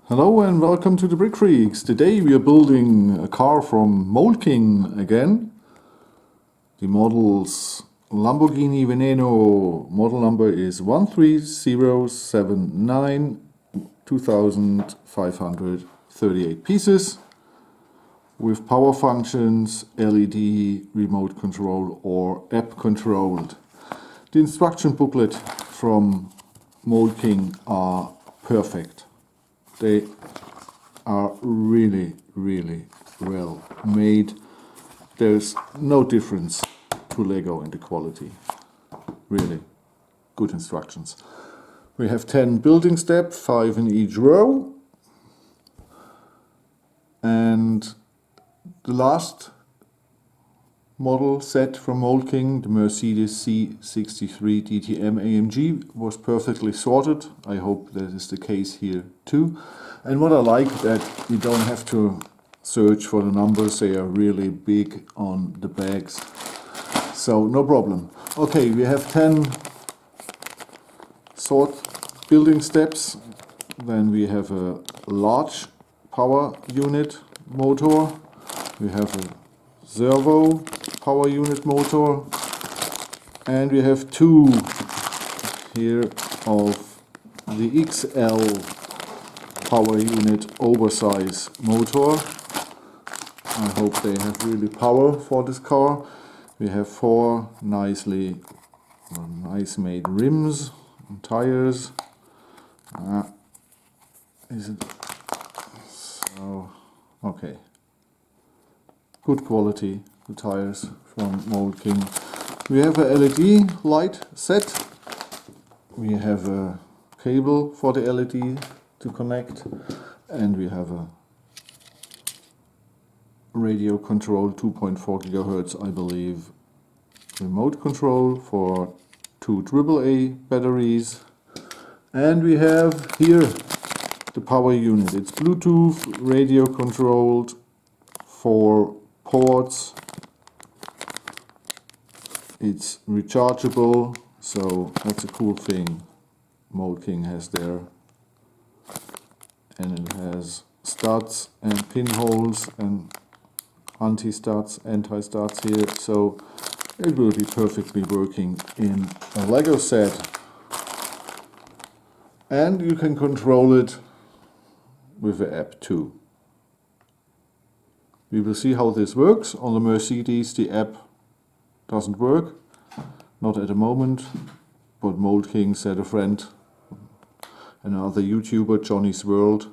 Hello and welcome to the Brick Freaks. Today we are building a car from Mould King again. The model's Lamborghini Veneno. Model number is 13079, 2538 pieces with power functions, LED, remote control or app controlled. The instruction booklet from Mould King are perfect. They are really well made. There's no difference to Lego in the quality. Really good instructions. We have 10 building steps, 5 in each row. And the last model set from Mould King, the Mercedes C63 DTM AMG, was perfectly sorted. I hope that is the case here too. And what I like that you don't have to search for the numbers, they are really big on the bags. So no problem. Okay, we have 10 sort building steps. Then we have a large power unit motor. We have a servo power unit motor, and we have two here of the XL power unit oversize motor. I hope they have really power for this car. We have 4 nice made rims and tires. Is it so? Okay. Good quality, the tires from Mould King. We have a LED light set. We have a cable for the LED to connect, and we have a radio control 2.4 gigahertz, I believe, remote control for 2 AAA batteries. And we have here the power unit. It's Bluetooth, radio controlled, 4 ports. It's rechargeable, so that's a cool thing Mould King has there. And it has studs and pinholes and anti-studs here, so it will be perfectly working in a Lego set. And you can control it with the app too. We will see how this works. On the Mercedes the app doesn't work, not at the moment, but Mould King said a friend, another YouTuber, Johnny's World,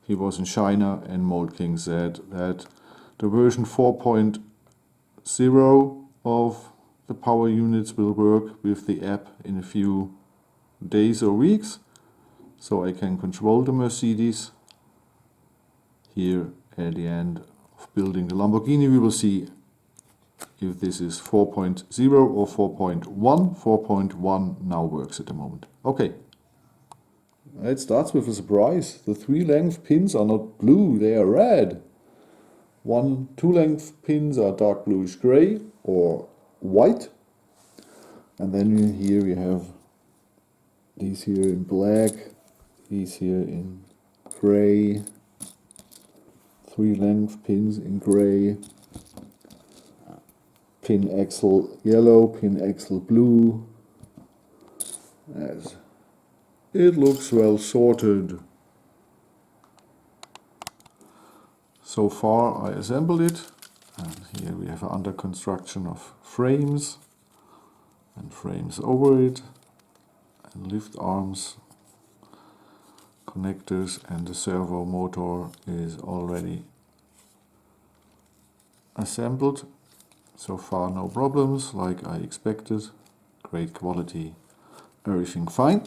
he was in China, and Mould King said that the version 4.0 of the power units will work with the app in a few days or weeks, so I can control the Mercedes. Here at the end of building the Lamborghini we will see if this is 4.0 or 4.1. 4.1 now works at the moment. Okay. It starts with a surprise. The 3 length pins are not blue, they are red. 2 length pins are dark bluish grey or white. And then here we have these here in black, these here in grey. 3 length pins in grey. Pin axle yellow, pin axle blue. Yes. It looks well sorted. So far I assembled it, and here we have under construction of frames and frames over it, and lift arms, connectors, and the servo motor is already assembled. So far no problems, like I expected. Great quality, everything fine.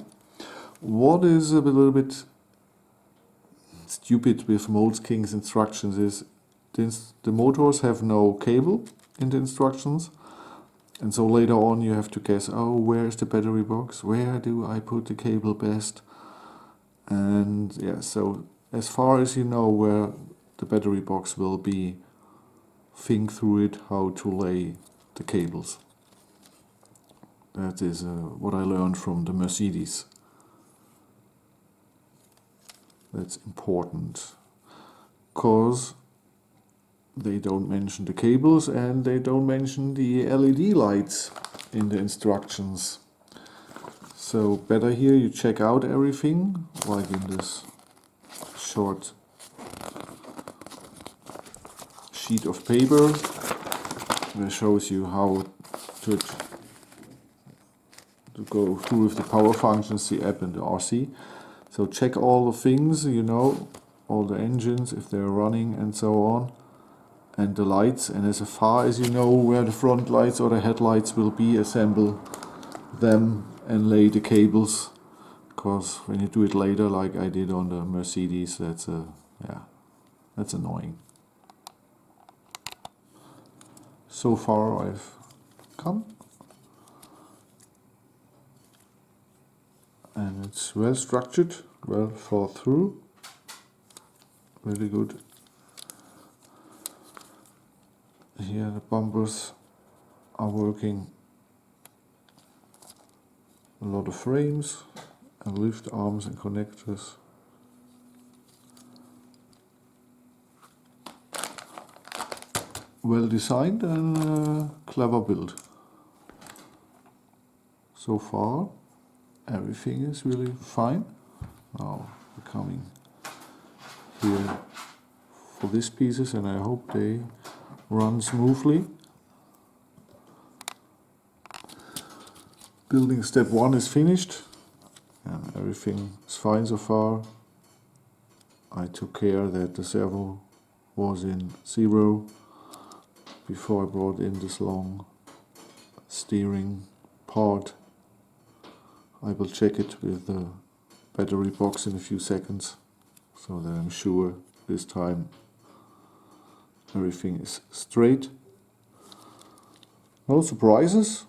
What is a little bit stupid with Mould King's instructions is the motors have no cable in the instructions, and so later on you have to guess, oh, where is the battery box, where do I put the cable best? And yeah, so as far as you know where the battery box will be, think through it how to lay the cables. That is what I learned from the Mercedes. That's important, because they don't mention the cables and they don't mention the LED lights in the instructions. So better here you check out everything, like in this short sheet of paper that shows you how to go through with the power functions, the app and the RC. So check all the things, you know, all the engines, if they're running and so on, and the lights, and as far as you know where the front lights or the headlights will be, assemble them and lay the cables, because when you do it later like I did on the Mercedes, that's annoying. So far I've come, and it's well structured, well thought through, really good. Here the bumpers are working, a lot of frames and lift arms and connectors. Well designed and clever build. So far everything is really fine. Now we're coming here for these pieces, and I hope they run smoothly. Building step 1 is finished and everything is fine so far. I took care that the servo was in 0 before I brought in this long steering part. I will check it with the battery box in a few seconds, so that I'm sure this time everything is straight. No surprises.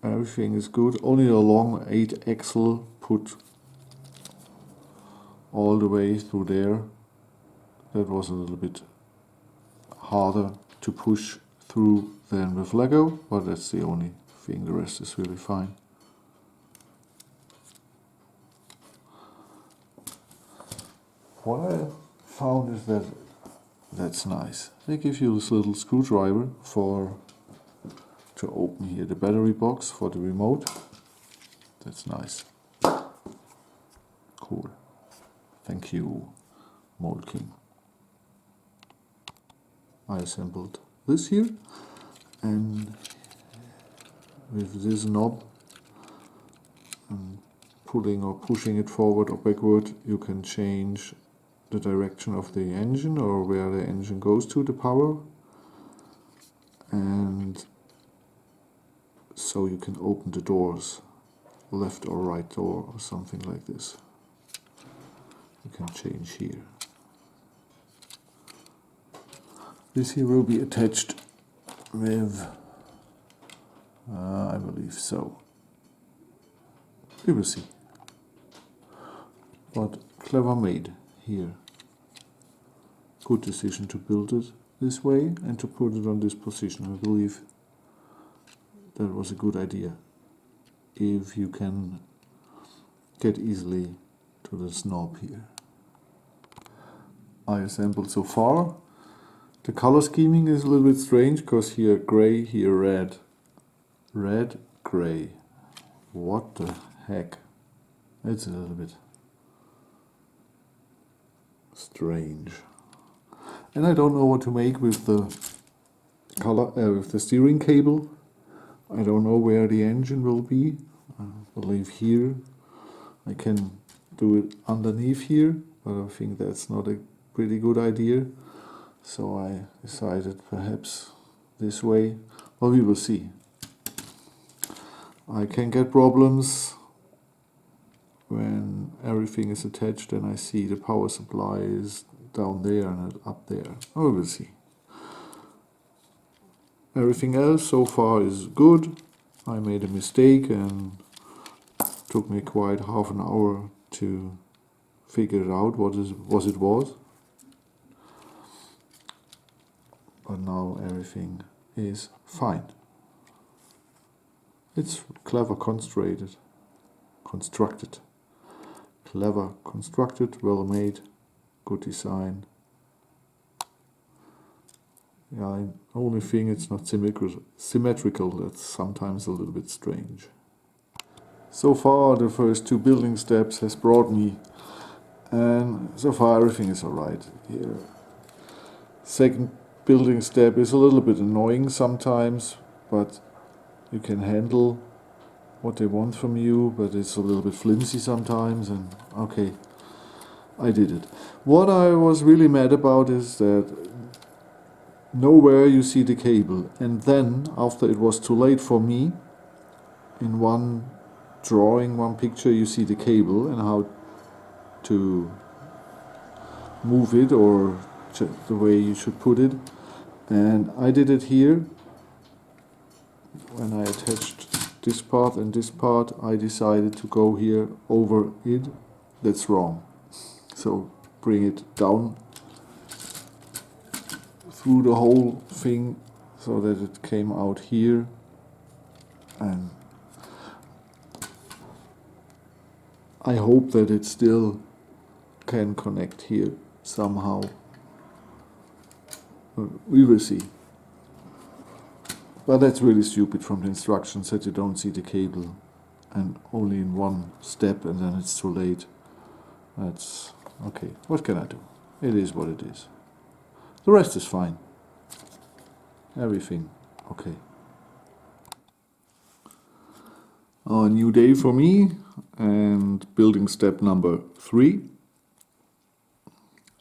Everything is good. Only a long 8 axle put all the way through there. That was a little bit harder to push through than with Lego, but that's the only thing. The rest is really fine. What I found is that that's nice. They give you this little screwdriver to open here the battery box for the remote. That's nice. Cool. Thank you, Mould King. I assembled this here, and with this knob and pulling or pushing it forward or backward, you can change the direction of the engine or where the engine goes to, the power, and so you can open the doors, left or right door or something like this. You can change here. This here will be attached with, I believe so. We will see. But clever made here. Good decision to build it this way and to put it on this position. I believe that was a good idea, if you can get easily to this knob here. I assembled so far. The color scheming is a little bit strange, because here gray, here red. Red, gray. What the heck? It's a little bit strange. And I don't know what to make with the color, with the steering cable. I don't know where the engine will be. I believe here. I can do it underneath here, but I think that's not a pretty good idea. So I decided perhaps this way. Well, we will see. I can get problems when everything is attached and I see the power supply is down there and up there. Oh, we'll see. Everything else so far is good. I made a mistake and took me quite half an hour to figure out what it was. But now everything is fine. It's clever constructed. clever constructed, well made, good design. Yeah, only thing it's not symmetrical, that's sometimes a little bit strange. So far the first two building steps has brought me, and so far everything is alright here. Second building step is a little bit annoying sometimes, but you can handle what they want from you, but it's a little bit flimsy sometimes, and okay, I did it. What I was really mad about is that nowhere you see the cable, and then after it was too late for me, in one drawing, one picture, you see the cable and how to move it or the way you should put it, and I did it here. When I attached this part and this part, I decided to go here over it. That's wrong. So bring it down through the whole thing so that it came out here, and I hope that it still can connect here somehow. We will see. But that's really stupid from the instructions that you don't see the cable and only in one step and then it's too late. That's okay. What can I do? It is what it is. The rest is fine. Everything okay. A new day for me, and building step number 3.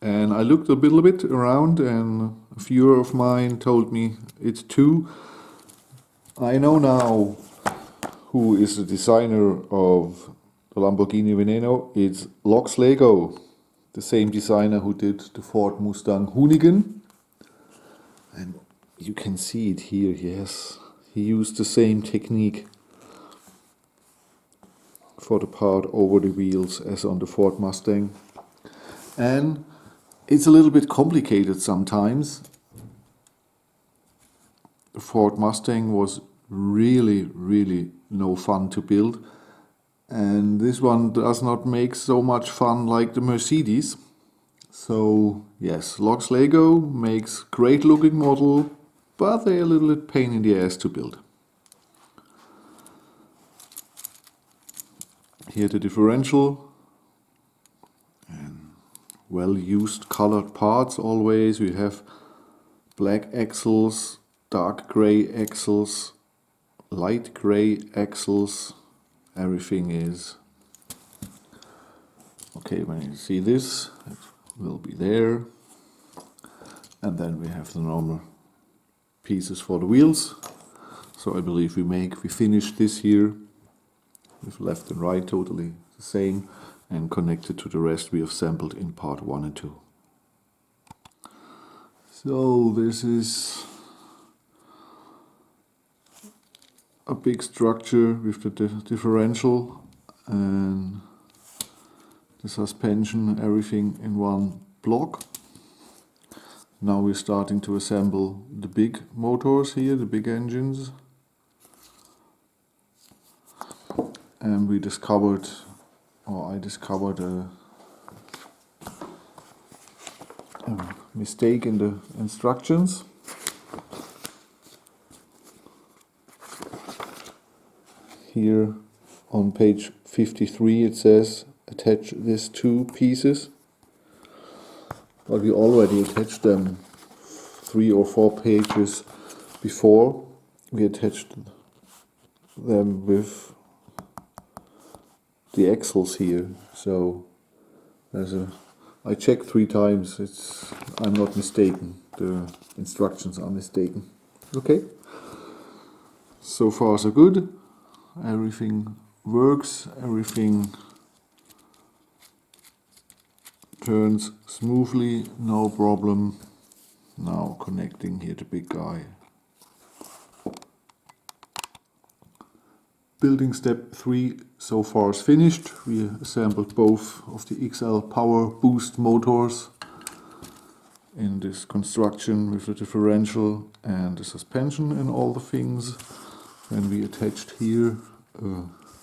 And I looked a little bit around, and a viewer of mine told me it's 2. I know now who is the designer of the Lamborghini Veneno. It's Lego, the same designer who did the Ford Mustang Hoonigan. And you can see it here, yes. He used the same technique for the part over the wheels as on the Ford Mustang. And it's a little bit complicated sometimes. The Ford Mustang was really no fun to build, and this one does not make so much fun like the Mercedes. So yes, Lego makes great looking model, but they're a little bit pain in the ass to build. Here the differential, and well used colored parts always. We have black axles, dark gray axles, light gray axles. Everything is okay. When you see this, it will be there. And then we have the normal pieces for the wheels. So I believe we finished this here with left and right totally the same, and connected to the rest we have assembled in part 1 and 2. So this is a big structure with the differential and the suspension, everything in one block. Now we're starting to assemble the big motors here, the big engines. And I discovered a mistake in the instructions. Here on page 53 it says attach these 2 pieces, but we already attached them 3 or 4 pages before. We attached them with the axles here, so I checked 3 times. I'm not mistaken. The instructions are mistaken. Okay. So far so good. Everything works. Everything turns smoothly. No problem. Now connecting here the big guy. Building step 3 so far is finished. We assembled both of the XL power boost motors in this construction with the differential and the suspension and all the things. Then we attached here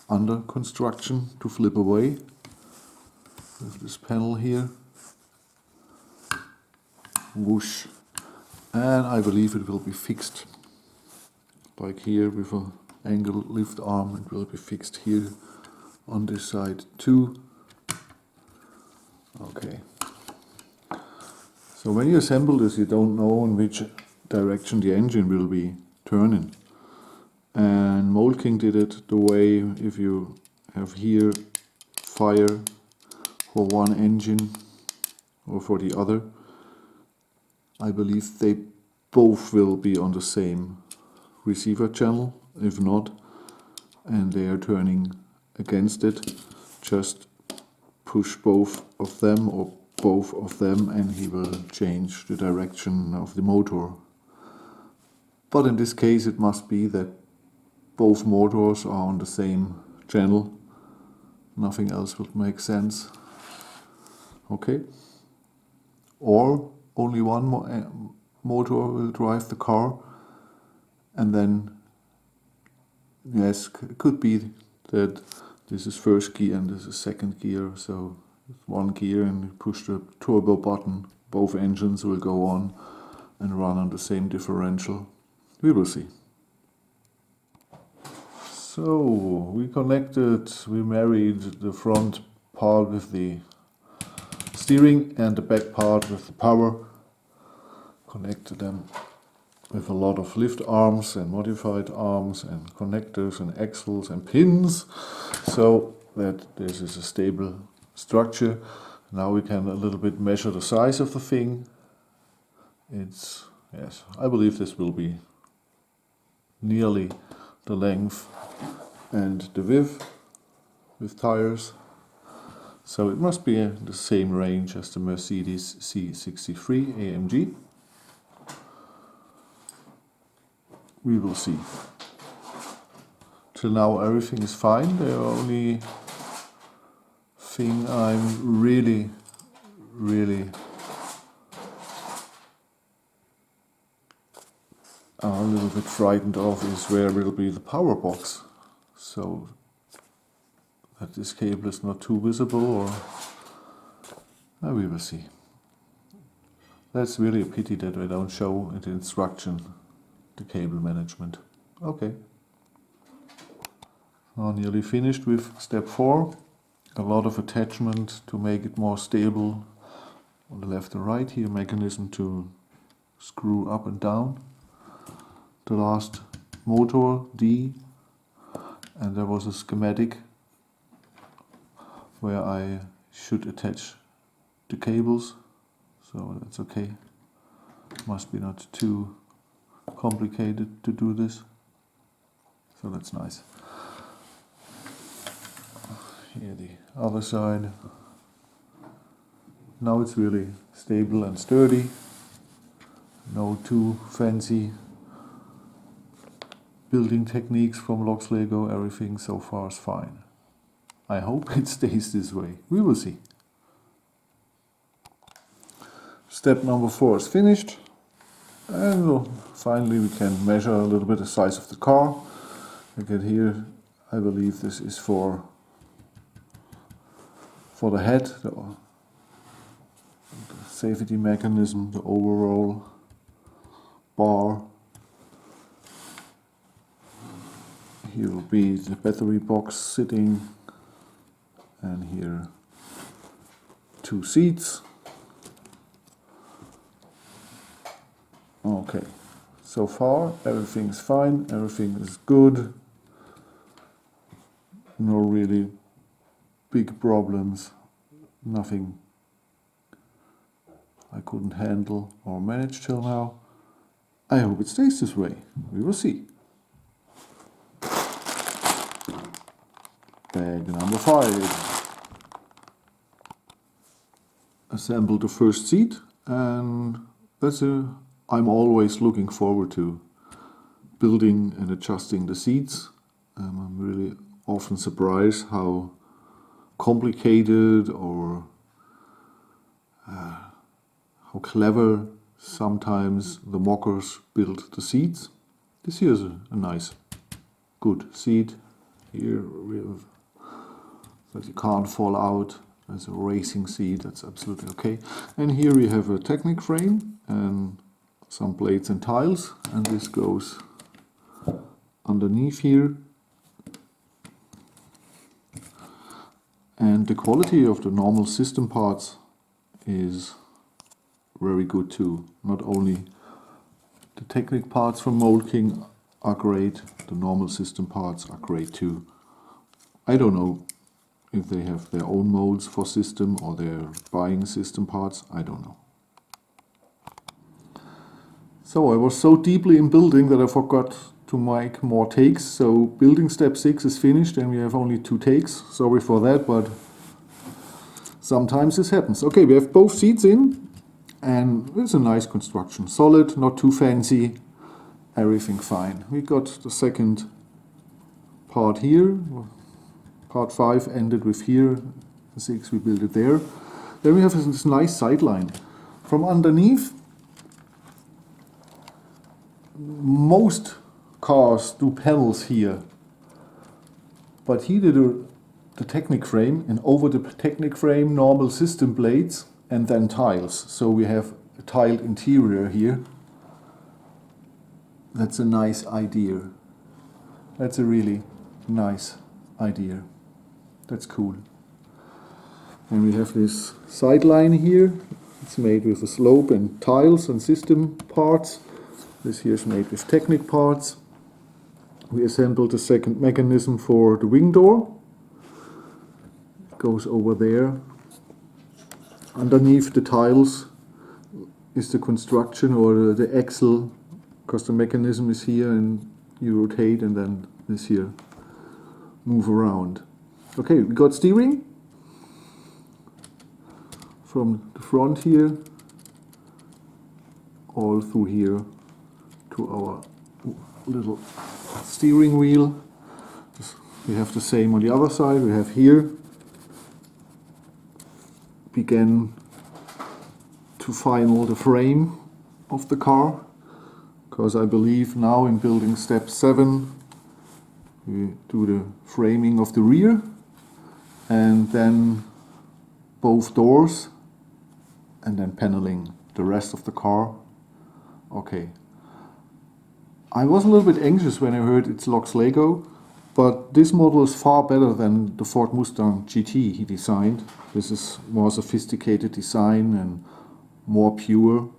under construction to flip away. with this panel here. Whoosh. And I believe it will be fixed. Like here with an angle lift arm, it will be fixed here on this side too. Okay. So when you assemble this, you don't know in which direction the engine will be turning. And Mould King did it the way, if you have here fire for one engine or for the other, I believe they both will be on the same receiver channel. If not, and they are turning against it, just push both of them or both of them and he will change the direction of the motor. But in this case it must be that both motors are on the same channel. Nothing else would make sense. Okay. Or only one motor will drive the car, and then yes, it could be that this is first gear and this is second gear, so one gear and you push the turbo button, both engines will go on and run on the same differential. We will see. So we married the front part with the steering and the back part with the power. Connected them with a lot of lift arms and modified arms and connectors and axles and pins, so that this is a stable structure. Now we can a little bit measure the size of the thing. Yes, I believe this will be nearly the length and the width with tires. So it must be the same range as the Mercedes C63 AMG. We will see. Till now everything is fine. The only thing I'm really a little bit frightened of is where will be the power box, so that this cable is not too visible, or we will see. That's really a pity that we don't show in the instruction the cable management. Okay. Now nearly finished with step 4. A lot of attachment to make it more stable on the left and right here, mechanism to screw up and down. The last motor D, and there was a schematic where I should attach the cables, so that's okay. Must be not too complicated to do this, so that's nice. Here the other side. Now it's really stable and sturdy, no too fancy building techniques from Lox Lego. Everything so far is fine. I hope it stays this way. We will see. Step number 4 is finished, and finally we can measure a little bit the size of the car. Again here, I believe this is for the head, the safety mechanism, the overall bar. Here will be the battery box sitting, and here 2 seats. Okay, so far everything's fine, everything is good. No really big problems, nothing I couldn't handle or manage till now. I hope it stays this way. We will see. Bag number 5. Assemble the first seat, and I'm always looking forward to building and adjusting the seats. I'm really often surprised how complicated or how clever sometimes the mockers build the seats. This here is a nice, good seat here, that you can't fall out as a racing seat, that's absolutely okay. And here we have a Technic frame and some blades and tiles, and this goes underneath here. And the quality of the normal system parts is very good too. Not only the Technic parts from Mould King are great, the normal system parts are great too. I don't know if they have their own molds for system or they're buying system parts, I don't know. So I was so deeply in building that I forgot to make more takes. So building step 6 is finished and we have only 2 takes. Sorry for that, but sometimes this happens. Okay, we have both seats in and it's a nice construction. Solid, not too fancy, everything fine. We got the second part here. Part 5 ended with here. 6 we built it there. Then we have this nice sideline. From underneath, most cars do panels here, but he did the Technic frame, and over the Technic frame normal system blades and then tiles. So we have a tiled interior here. That's a nice idea. That's a really nice idea. That's cool. And we have this sideline here. It's made with a slope and tiles and system parts. This here is made with Technic parts. We assembled the second mechanism for the wing door. It goes over there. Underneath the tiles is the construction or the axle, because the mechanism is here and you rotate and then this here move around. Okay, we got steering from the front here all through here to our little steering wheel. We have the same on the other side. We have here began to final the frame of the car, because I believe now in building step 7 we do the framing of the rear and then both doors and then paneling the rest of the car. Okay. I was a little bit anxious when I heard it's Lox Lego, but this model is far better than the Ford Mustang GT he designed. This is more sophisticated design and more pure,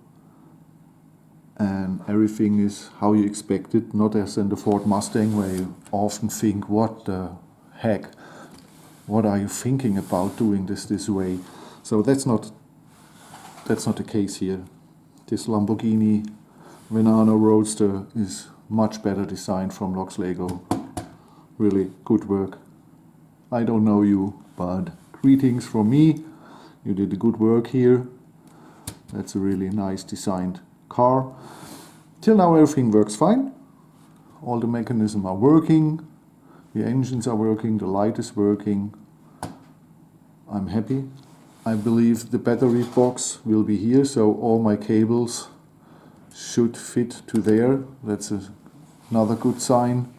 and everything is how you expect it, not as in the Ford Mustang where you often think, what the heck, what are you thinking about doing this way? So that's not the case here. This Lamborghini Veneno Roadster is much better designed from Lox Lego. Really good work. I don't know you, but greetings from me. You did a good work here. That's a really nice designed car. Till now everything works fine. All the mechanisms are working. The engines are working. The light is working. I'm happy. I believe the battery box will be here, so all my cables should fit to there. That's another good sign.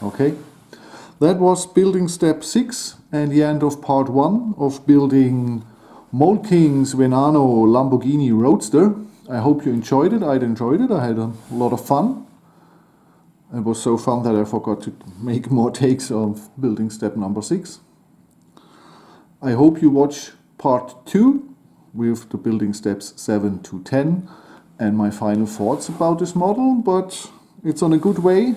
Okay, that was building step 6 and the end of part 1 of building Mould King's Veneno Lamborghini Roadster. I hope you enjoyed it. I enjoyed it. I had a lot of fun. It was so fun that I forgot to make more takes of building step number 6. I hope you watch part 2 with the building steps 7 to 10 and my final thoughts about this model, but it's on a good way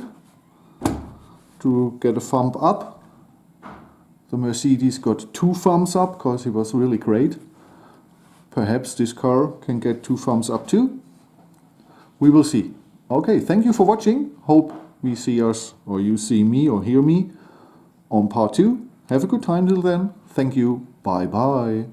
to get a thumb up. The Mercedes got 2 thumbs up because it was really great. Perhaps this car can get 2 thumbs up too. We will see. Okay, thank you for watching. Hope we see us, or you see me or hear me on part 2. Have a good time till then. Thank you. Bye bye.